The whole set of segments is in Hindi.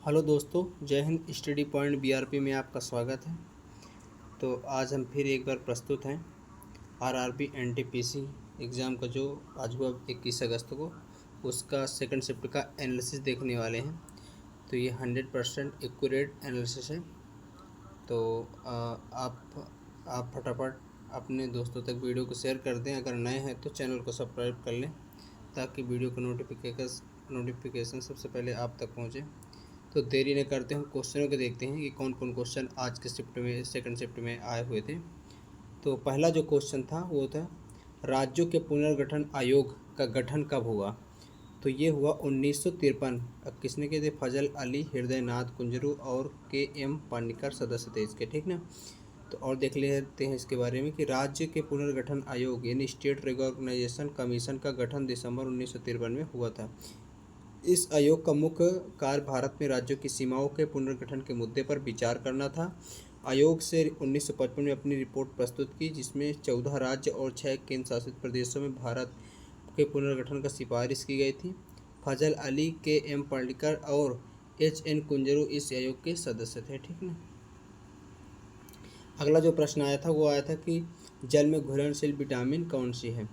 हेलो दोस्तों, जय हिंद। स्टडी पॉइंट बीआरपी में आपका स्वागत है। तो आज हम फिर एक बार प्रस्तुत हैं आरआरबी एनटीपीसी एग्ज़ाम का जो आज हुआ 21 अगस्त को, उसका सेकंड शिफ्ट का एनालिसिस देखने वाले हैं। तो ये 100% एक्यूरेट एनालिसिस है। तो आप फटाफट अपने दोस्तों तक वीडियो को शेयर कर दें। अगर नए हैं तो चैनल को सब्सक्राइब कर लें ताकि वीडियो का नोटिफिकेशन सबसे पहले आप तक पहुँचे। तो देरी न करते हम क्वेश्चनों को देखते हैं कि कौन कौन क्वेश्चन आज के शिफ्ट में सेकंड शिफ्ट में आए हुए थे। तो पहला जो क्वेश्चन था वो था राज्यों के पुनर्गठन आयोग का गठन कब हुआ। तो ये हुआ 1953। अब किसने किए थे? फजल अली, हृदय नाथ कुंजरू और के.एम. पानिकर सदस्य थे इसके, ठीक ना। तो और देख लेते हैं इसके बारे में कि राज्य के पुनर्गठन आयोग यानी स्टेट रिकॉग्नाइजेशन कमीशन का गठन दिसंबर 1953 में हुआ था। इस आयोग का मुख्य कार्य भारत में राज्यों की सीमाओं के पुनर्गठन के मुद्दे पर विचार करना था। आयोग से 1955 में अपनी रिपोर्ट प्रस्तुत की, जिसमें 14 राज्य और 6 केंद्र शासित प्रदेशों में भारत के पुनर्गठन का सिफारिश की गई थी। फजल अली, के.एम. पार्लिकर और एच.एन. कुंजरू इस आयोग के सदस्य थे, ठीक ना। अगला जो प्रश्न आया था वो आया था कि जल में घुलनशील विटामिन कौन सी है।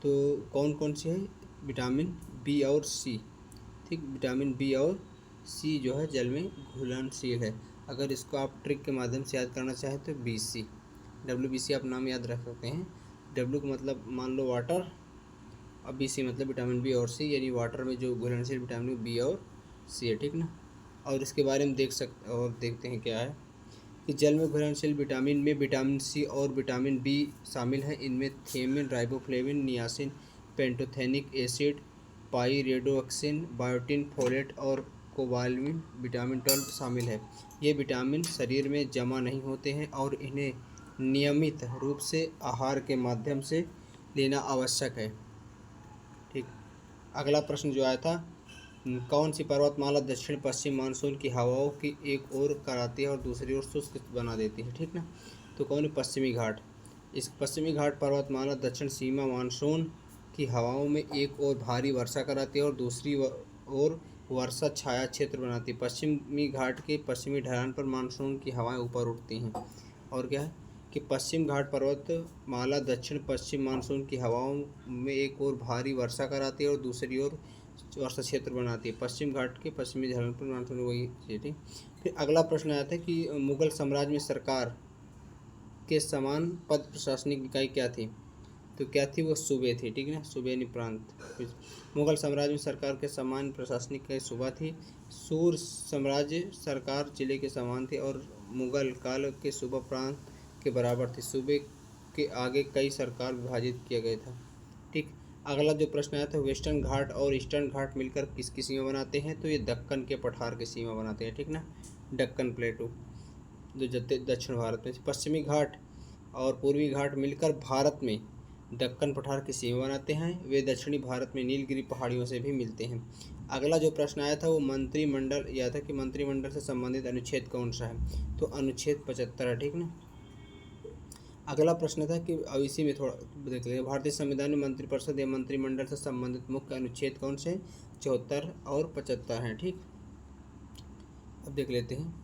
तो कौन कौन सी है? विटामिन बी और सी, ठीक। विटामिन बी और सी जो है जल में घुलनशील है। अगर इसको आप ट्रिक के माध्यम से याद करना चाहें तो BC, WBC आप नाम याद रख सकते हैं। W का मतलब मान लो वाटर, और BC मतलब विटामिन बी और सी, यानी वाटर में जो घुलनशील विटामिन बी और सी है, ठीक ना। और इसके बारे में देखते हैं क्या है कि जल में घुलनशील विटामिन में विटामिन सी और विटामिन बी शामिल हैं। इनमें thiamine, riboflavin, niacin, pantothenic acid, pyridoxine, biotin, folate और कोबालमिन, विटामिन 12 शामिल है। ये विटामिन शरीर में जमा नहीं होते हैं और इन्हें नियमित रूप से आहार के माध्यम से लेना आवश्यक है, ठीक। अगला प्रश्न जो आया था, कौन सी पर्वतमाला दक्षिण पश्चिम मानसून की हवाओं की एक ओर कराती है और दूसरी ओर शुष्क बना देती है, ठीक ना। तो कौन है? पश्चिमी घाट। इस पश्चिमी घाट पर्वतमाला दक्षिण सीमा मानसून की हवाओं में एक ओर भारी वर्षा कराती है और दूसरी ओर वर्षा छाया क्षेत्र बनाती है। पश्चिमी घाट के पश्चिमी ढलान पर मानसून की हवाएं ऊपर उठती हैं। और क्या है कि पश्चिम घाट पर्वतमाला दक्षिण पश्चिम मानसून की हवाओं में एक ओर भारी वर्षा कराती है और दूसरी ओर वर्षा क्षेत्र बनाती है। पश्चिम घाट के पश्चिमी ढलान पर मानसून वही चीज़। फिर अगला प्रश्न आया था कि मुगल साम्राज्य में सरकार के समान पद प्रशासनिक इकाई क्या थी। तो क्या थी? वो सूबे थी, ठीक है ना। सूबे यानी प्रांत। मुगल साम्राज्य में सरकार के समान प्रशासनिक इकाई सूबा थी। सूर साम्राज्य सरकार जिले के समान थी और मुगल काल के सूबा प्रांत के बराबर थी। सूबे के आगे कई सरकार विभाजित किया गया था, ठीक। अगला जो प्रश्न आया था, वेस्टर्न घाट और ईस्टर्न घाट मिलकर किसकी सीमा बनाते हैं। तो ये दक्कन के पठार की सीमा बनाते हैं, ठीक ना। दक्कन प्लेटू जो दक्षिण भारत में। पश्चिमी घाट और पूर्वी घाट मिलकर भारत में दक्कन पठार की सीमा बनाते हैं। वे दक्षिणी भारत में नीलगिरी पहाड़ियों से भी मिलते हैं। अगला जो प्रश्न आया था वो मंत्रिमंडल, यह था कि मंत्रिमंडल से संबंधित अनुच्छेद कौन सा है। तो अनुच्छेद 75 है, ठीक ना। अगला प्रश्न था कि अब इसी में थोड़ा देख लेंगे, भारतीय संविधान में मंत्रिपरिषद या मंत्रिमंडल से संबंधित मुख्य अनुच्छेद कौन से? 74 और 75 हैं, ठीक। अब देख लेते हैं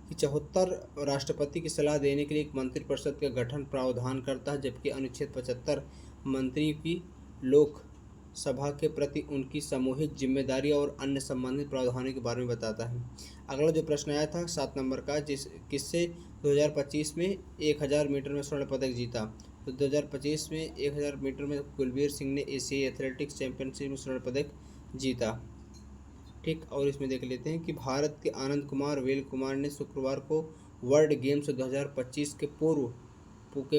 कि 74 राष्ट्रपति की सलाह देने के लिए एक मंत्रिपरिषद का गठन प्रावधान करता है, जबकि अनुच्छेद 75 मंत्री की लोकसभा के प्रति उनकी सामूहिक जिम्मेदारी और अन्य संबंधित प्रावधानों के बारे में बताता है। अगला जो प्रश्न आया था 7 नंबर का, किससे 2025 में 1000 मीटर में स्वर्ण पदक जीता। तो 2025 में 1000 मीटर में कुलबीर सिंह ने एशियाई एथलेटिक्स चैंपियनशिप में स्वर्ण पदक जीता, ठीक। और इसमें देख लेते हैं कि भारत के आनंद कुमार वेल कुमार ने शुक्रवार को वर्ल्ड गेम्स 2025 के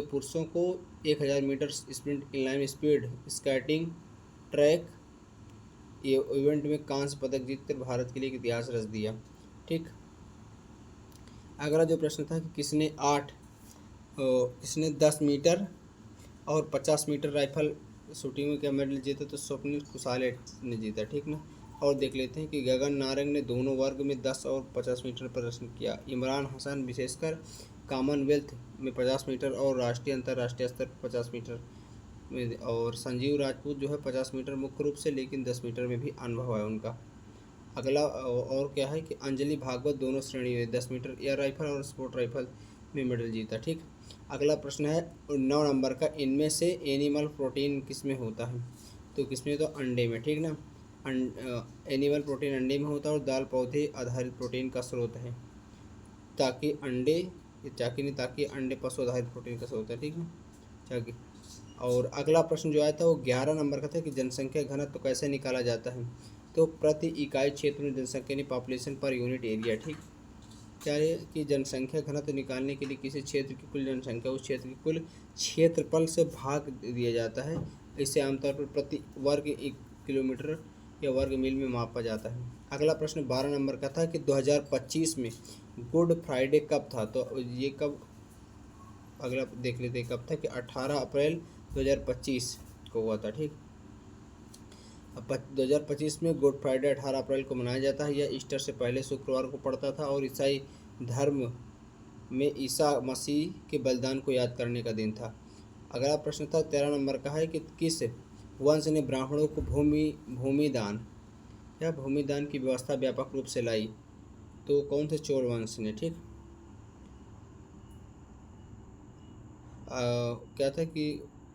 पुरुषों को 1000 metre sprint, inline speed, skating, track ये इवेंट में कांस्य पदक जीतकर भारत के लिए एक इतिहास रच दिया, ठीक। अगला जो प्रश्न था कि किसने 10 मीटर और 50 मीटर राइफल शूटिंग में क्या मेडल जीता। तो स्वप्निल कुसाले ने जीता, ठीक ना। और देख लेते हैं कि गगन नारंग ने दोनों वर्ग में 10 और 50 मीटर प्रदर्शन किया। इमरान हसन विशेषकर कॉमनवेल्थ में 50 मीटर और राष्ट्रीय अंतर्राष्ट्रीय स्तर पर 50 मीटर और संजीव राजपूत जो है 50 मीटर मुख्य रूप से, लेकिन 10 मीटर में भी अनुभव है उनका। अगला और क्या है कि अंजलि भागवत दोनों श्रेणी में 10 मीटर एयर राइफल और स्पोर्ट राइफल में मेडल जीता। ठीक। अगला प्रश्न है 9 नंबर का, इनमें से एनिमल प्रोटीन किस में होता है? तो किसमें? तो अंडे में। ठीक ना। एनिमल प्रोटीन अंडे में होता है और दाल पौधे आधारित प्रोटीन का स्रोत है। ताकि अंडे, ताकि नहीं, ताकि अंडे पशु आधारित प्रोटीन का स्रोत है। ठीक है, ताकि। और अगला प्रश्न जो आया था वो 11 नंबर का था कि जनसंख्या घनत्व तो कैसे निकाला जाता है? तो प्रति इकाई क्षेत्र में जनसंख्या यानी पॉपुलेशन पर यूनिट एरिया। ठीक। क्या है कि जनसंख्या घनत्व निकालने के लिए किसी क्षेत्र की कुल जनसंख्या उस क्षेत्र के कुल क्षेत्रफल से भाग दिया जाता है। इसे आमतौर पर प्रति वर्ग 1 किलोमीटर या वर्ग मील में मापा जाता है। अगला प्रश्न 12 नंबर का था कि 2025 में गुड फ्राइडे कब था? तो ये कब, अगला देख लेते हैं कब था कि 18 अप्रैल 2025 को हुआ था। ठीक। अब 2025 में गुड फ्राइडे 18 अप्रैल को मनाया जाता है। यह ईस्टर से पहले शुक्रवार को पड़ता था और ईसाई धर्म में ईसा मसीह के बलिदान को याद करने का दिन था। अगला प्रश्न था 13 नंबर का है कि किस वंश ने ब्राह्मणों को भूमिदान या भूमिदान की व्यवस्था व्यापक रूप से लाई? तो कौन से? चोल वंश ने। ठीक। क्या था कि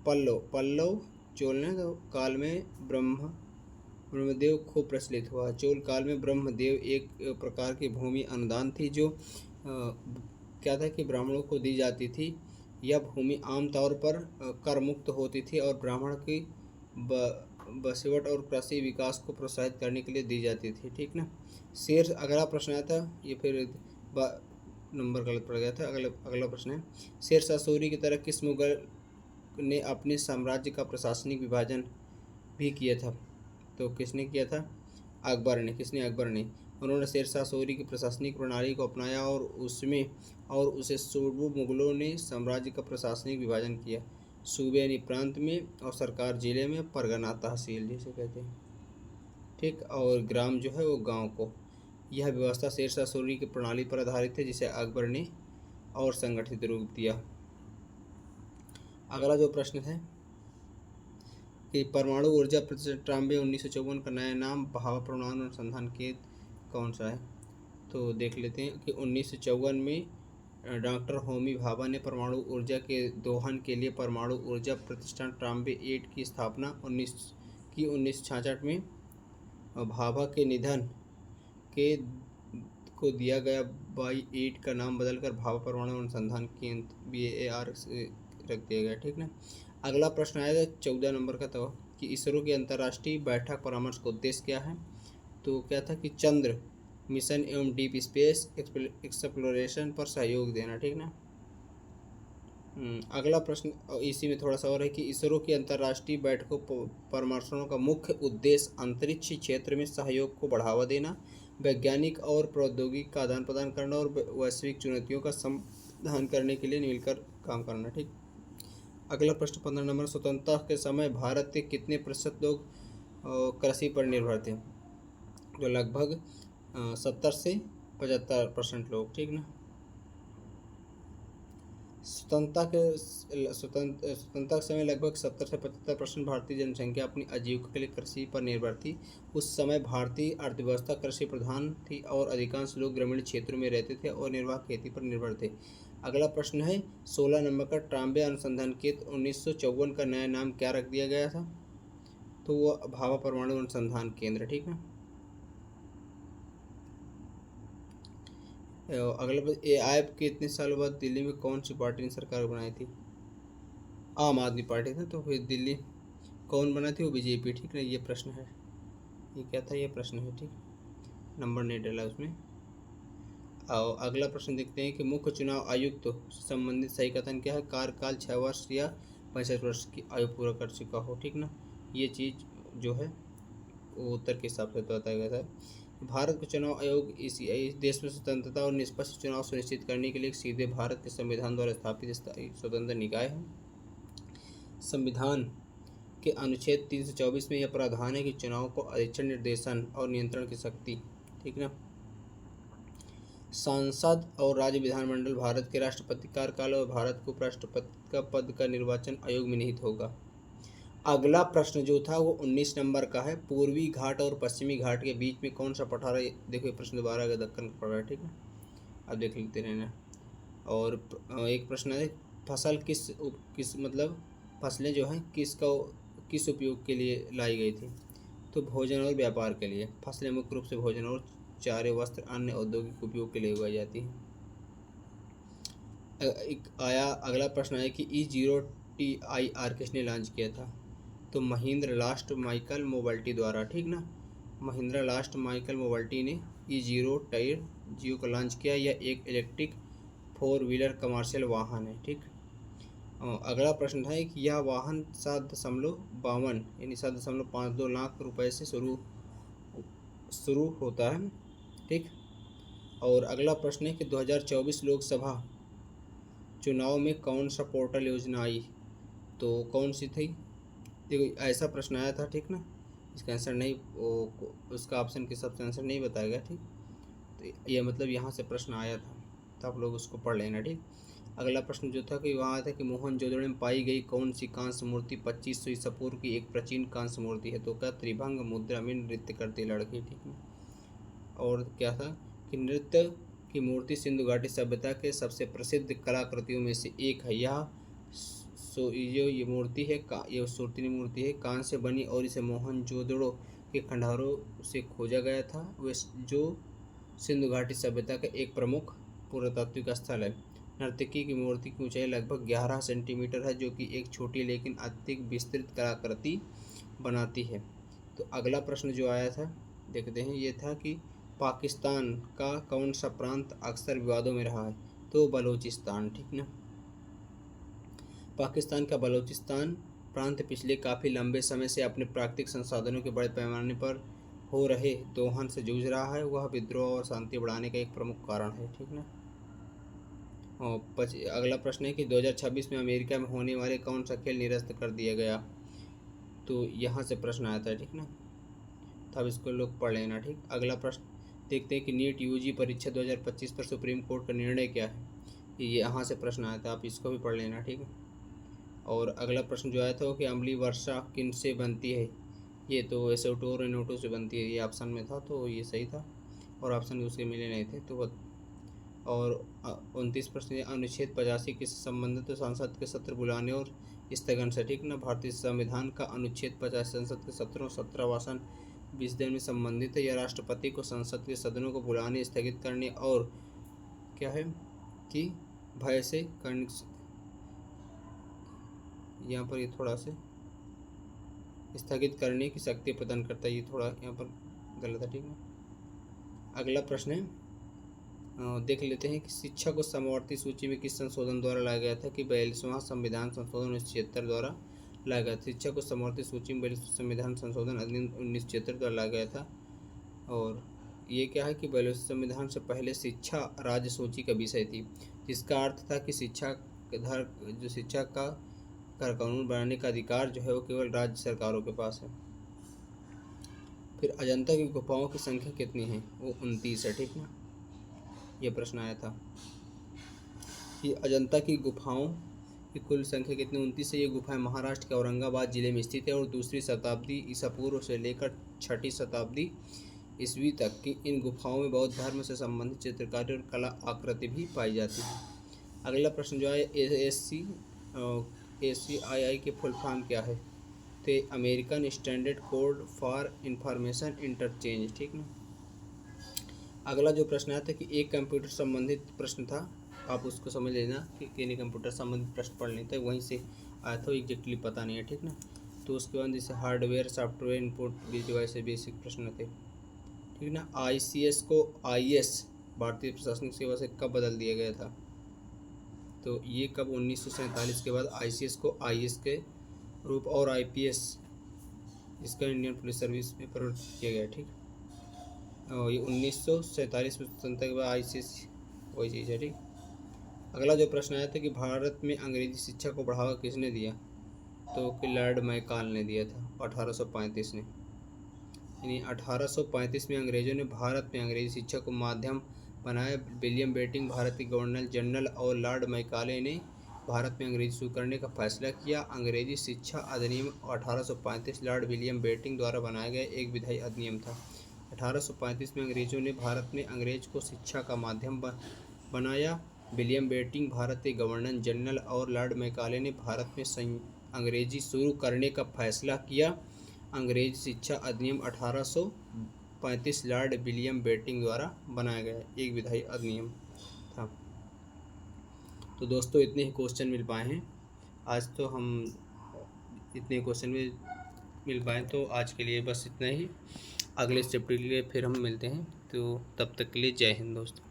पल्लव चोल ने तो काल में ब्रह्मदेव खूब प्रचलित हुआ। चोल काल में ब्रह्मदेव एक प्रकार की भूमि अनुदान थी जो क्या था कि ब्राह्मणों को दी जाती थी। यह भूमि आमतौर पर कर मुक्त होती थी और ब्राह्मण की बसवट और कृषि विकास को प्रोत्साहित करने के लिए दी जाती थी। ठीक ना। शेर, अगला प्रश्न आया था, ये फिर नंबर गलत पड़ गया था। अगला प्रश्न है शेरशाह सूरी की तरह किस मुगल ने अपने साम्राज्य का प्रशासनिक विभाजन भी किया था? तो किसने किया था? अकबर ने। किसने? अकबर ने। उन्होंने शेरशाह सूरी की प्रशासनिक प्रणाली को अपनाया और उसे सूबे मुगलों ने साम्राज्य का प्रशासनिक विभाजन किया। सूबे यानी प्रांत में और सरकार जिले में, परगना तहसील जिसे कहते हैं। ठीक। और ग्राम जो है वो गांव को। यह व्यवस्था शेरशाह सूरी की प्रणाली पर आधारित है जिसे अकबर ने और संगठित रूप दिया। अगला जो प्रश्न है कि परमाणु ऊर्जा प्रतिष्ठान ट्राम्बे 1954 का नया नाम भाभा परमाणु अनुसंधान केंद्र कौन सा है? तो देख लेते हैं कि 1954 में डॉक्टर होमी भाभा ने परमाणु ऊर्जा के दोहन के लिए परमाणु ऊर्जा प्रतिष्ठान ट्राम्बे 8 की स्थापना 1966 में। भाभा के निधन के को दिया गया BAI-8 का नाम बदलकर भाभा परमाणु अनुसंधान केंद्र BAR रख दिया गया। ठीक ना। अगला प्रश्न आएगा 14 नंबर का, तो कि इसरो की अंतर्राष्ट्रीय बैठक परामर्श का उद्देश्य क्या है? तो क्या था कि चंद्र मिशन एवं डीप स्पेस एक्सप्लोरेशन पर सहयोग देना। ठीक ना। अगला प्रश्न इसी में थोड़ा सा और है कि इसरो की अंतर्राष्ट्रीय बैठकों परामर्शों का मुख्य उद्देश्य अंतरिक्ष क्षेत्र में सहयोग को बढ़ावा देना, वैज्ञानिक और प्रौद्योगिकी का आदान प्रदान करना और वैश्विक चुनौतियों का समाधान करने के लिए मिलकर काम करना। ठीक। अगला प्रश्न 15 नंबर, स्वतंत्रता के समय भारत के कितने प्रतिशत लोग कृषि पर निर्भर थे? तो लगभग 70 से 75% लोग। ठीक ना। स्वतंत्रता के समय लगभग 70 से 75% भारतीय जनसंख्या अपनी आजीविका के लिए कृषि पर निर्भर थी। उस समय भारतीय अर्थव्यवस्था कृषि प्रधान थी और अधिकांश लोग ग्रामीण क्षेत्रों में रहते थे और निर्वाह खेती पर निर्भर थे। अगला प्रश्न है 16 नंबर का, ट्राम्बे अनुसंधान केंद्र 1954 का नया नाम क्या रख दिया गया था? तो वो भाभा परमाणु अनुसंधान केंद्र। ठीक है। अगला AIP के इतने सालों बाद दिल्ली में कौन सी पार्टी ने सरकार बनाई थी? आम आदमी पार्टी था। तो फिर दिल्ली कौन बना थी? वो BJP। ठीक है, ये प्रश्न है। ये क्या था? ये प्रश्न है। ठीक, नंबर नहीं डाला उसमें। और अगला प्रश्न देखते हैं कि मुख्य चुनाव आयुक्त तो संबंधित सही कथन क्या है? कार्यकाल 6 वर्ष या 65 वर्ष की आयु पूरा कर चुका हो। ठीक ना। ये चीज़ जो है वो उत्तर के हिसाब से बताया गया था। भारत का चुनाव आयोग इस देश में स्वतंत्रता और निष्पक्ष चुनाव सुनिश्चित करने के लिए सीधे भारत के संविधान द्वारा स्थापित स्वतंत्र निकाय है। संविधान के अनुच्छेद 324 में यह प्रावधान है कि चुनाव को आरक्षण, निर्देशन और नियंत्रण की शक्ति। ठीक ना। सांसद और राज्य विधानमंडल भारत के राष्ट्रपति कार्यकाल और भारत को उपराष्ट्रपति का पद का निर्वाचन आयोग में निहित होगा। अगला प्रश्न जो था वो 19 नंबर का है। पूर्वी घाट और पश्चिमी घाट के बीच में कौन सा पठार है? देखो ये प्रश्न दोबारा अगर दक्कन का पड़ रहा है, ठीक है, अब देख लेते रहना। और एक प्रश्न है, फसल किस मतलब फसलें जो हैं किस उपयोग के लिए लाई गई थी? तो भोजन और व्यापार के लिए। फसलें मुख्य रूप से भोजन और चारे, वस्त्र, अन्य औद्योगिक उपयोग के लिए उगाई जाती हैं। अगला प्रश्न है कि E0TIR किसने लॉन्च किया था? तो महिंद्रा लास्ट माइकल मोबिलिटी द्वारा, ठीक ना। महिंद्रा लास्ट माइकल मोबिलिटी ने E0TIR को लॉन्च किया। यह एक इलेक्ट्रिक 4 व्हीलर कमर्शियल वाहन है, ठीक। अगला प्रश्न है कि यह वाहन 7.52 यानी 7.52 लाख रुपए से शुरू होता है, ठीक। और अगला प्रश्न है कि 2024 लोकसभा चुनाव में कौन सा पोर्टल योजना आई? तो कौन सी थी? देखो ऐसा प्रश्न आया था, ठीक ना। इसका आंसर नहीं, उसका ऑप्शन के सबसे आंसर नहीं बताया गया, ठीक। तो ये मतलब यहाँ से प्रश्न आया था, तो आप लोग उसको पढ़ लेना, ठीक। अगला प्रश्न जो था कि वहाँ था कि मोहनजोदड़ो में पाई गई कौन सी कांस्य मूर्ति 2500 ईसा पूर्व की एक प्राचीन कांस्य मूर्ति है? तो क्या त्रिभंग मुद्रा में नृत्य करती लड़की, ठीक है। और क्या था कि नृत्य की मूर्ति सिंधु घाटी सभ्यता के सबसे प्रसिद्ध कलाकृतियों में से एक है। यह ये मूर्ति है ये सूरती मूर्ति है, कांस्य से बनी और इसे मोहनजोदड़ो के खंडहरों से खोजा गया था, जो सिंधु घाटी सभ्यता का एक प्रमुख पुरातात्विक स्थल है। नर्तकी की मूर्ति की ऊंचाई लगभग 11 सेंटीमीटर है, जो कि एक छोटी लेकिन अत्यधिक विस्तृत कलाकृति बनाती है। तो अगला प्रश्न जो आया था देखते हैं, ये था कि पाकिस्तान का कौन सा प्रांत अक्सर विवादों में रहा है? तो बलूचिस्तान, ठीक ना। पाकिस्तान का बलूचिस्तान प्रांत पिछले काफ़ी लंबे समय से अपने प्राकृतिक संसाधनों के बड़े पैमाने पर हो रहे दोहन से जूझ रहा है। वह विद्रोह और शांति बढ़ाने का एक प्रमुख कारण है, ठीक ना। और अगला प्रश्न है कि 2026 में अमेरिका में होने वाले कौन सा खेल निरस्त कर दिया गया? तो यहाँ से प्रश्न आया था, ठीक ना। तो अब इसको लोग पढ़ लेना, ठीक। अगला प्रश्न देखते हैं कि नीट यूजी परीक्षा 2025 पर सुप्रीम कोर्ट का निर्णय क्या है? ये यहाँ से प्रश्न आया था, आप इसको भी पढ़ लेना, ठीक है। और अगला प्रश्न जो आया था वो कि अम्लीय वर्षा किन से बनती है? ये तो SO2 और NO2 से बनती है, ये ऑप्शन में था तो ये सही था, और ऑप्शन उसके मिले नहीं थे तो। और 29 प्रश्न अनुच्छेद 85 किससे संबंधित? तो संसद के सत्र बुलाने और स्थगन से, ठीक ना। भारतीय संविधान का अनुच्छेद 50 संसद के सत्रों 17वासन 20 दिन में संबंधित है। यह राष्ट्रपति को संसद के सदनों को बुलाने, स्थगित करने और क्या है कि भय से करने, यहाँ पर ये थोड़ा से स्थगित करने की शक्ति प्रदान करता है, ये थोड़ा यहाँ पर गलत है, ठीक है। अगला प्रश्न है, देख लेते हैं कि शिक्षा को समवर्ती सूची में किस संशोधन द्वारा लाया गया था? कि 42वां संविधान संशोधन 1976 द्वारा लाया गया था। शिक्षा को समवर्ती सूची में 42वां संविधान संशोधन अधिनियम 1976 द्वारा लाया गया था। और ये क्या है कि 42वें संविधान से पहले शिक्षा राज्य सूची का विषय थी, जिसका अर्थ था कि शिक्षा का कानून बनाने का अधिकार जो है वो केवल राज्य सरकारों के पास है। फिर अजंता की गुफाओं की संख्या कितनी है? वो 29 है, ठीक ना। ये प्रश्न आया था कि अजंता की गुफाओं की कुल संख्या कितनी? 29 है। ये गुफाएं महाराष्ट्र के औरंगाबाद जिले में स्थित है और 2री शताब्दी ईसा पूर्व से लेकर 6ठी शताब्दी ईस्वी तक की इन गुफाओं में बौद्ध धर्म से संबंधित चित्रकारी और कला आकृति भी पाई जाती है। अगला प्रश्न जो है ACII के फुल फॉर्म क्या है? तो American standard code for information interchange, ठीक ना। अगला जो प्रश्न आया था कि एक कंप्यूटर संबंधित प्रश्न था, आप उसको समझ लेना कि किन्हीं कंप्यूटर संबंधित प्रश्न पढ़ लेते हैं, वहीं से आया था, एग्जैक्टली पता नहीं है, ठीक ना। तो उसके बाद जैसे हार्डवेयर सॉफ्टवेयर इनपुट डिवाइस से बेसिक प्रश्न थे, ठीक ना। ICS को IS भारतीय प्रशासनिक सेवा से कब बदल दिया गया था? तो ये कब? 1947 के बाद ICS को IS के रूप और IPS इसका इंडियन पुलिस सर्विस में परिवर्तित किया गया, ठीक। और ये 1947 में स्वतंत्रता के बाद ICS वही चीज़ है, ठीक। अगला जो प्रश्न आया था कि भारत में अंग्रेजी शिक्षा को बढ़ावा किसने दिया? तो कि लॉर्ड मैकाले ने दिया था 1835 में। यानी 1835 में अंग्रेजों ने भारत में अंग्रेजी शिक्षा को माध्यम बनाया। विलियम बेंटिक भारत के गवर्नर जनरल और लॉर्ड मैकाले ने भारत में अंग्रेजी शुरू करने का फैसला किया। अंग्रेजी शिक्षा अधिनियम 1835 लॉर्ड विलियम बेंटिंक द्वारा बनाया गया एक विधायी अधिनियम था। 1835 में अंग्रेजों ने भारत में अंग्रेज को शिक्षा का माध्यम बनाया। विलियम बेंटिंक भारत के गवर्नर जनरल और लॉर्ड मैकाले ने भारत में अंग्रेजी शुरू करने का फैसला किया। अंग्रेजी शिक्षा अधिनियम 1835 लॉर्ड विलियम बेंटिंक द्वारा बनाया गया एक विधायी अधिनियम था। तो दोस्तों इतने ही क्वेश्चन मिल पाए हैं आज, तो हम इतने क्वेश्चन में मिल पाए, तो आज के लिए बस इतना ही। अगले चैप्टर के लिए फिर हम मिलते हैं, तो तब तक के लिए जय हिंद दोस्तों।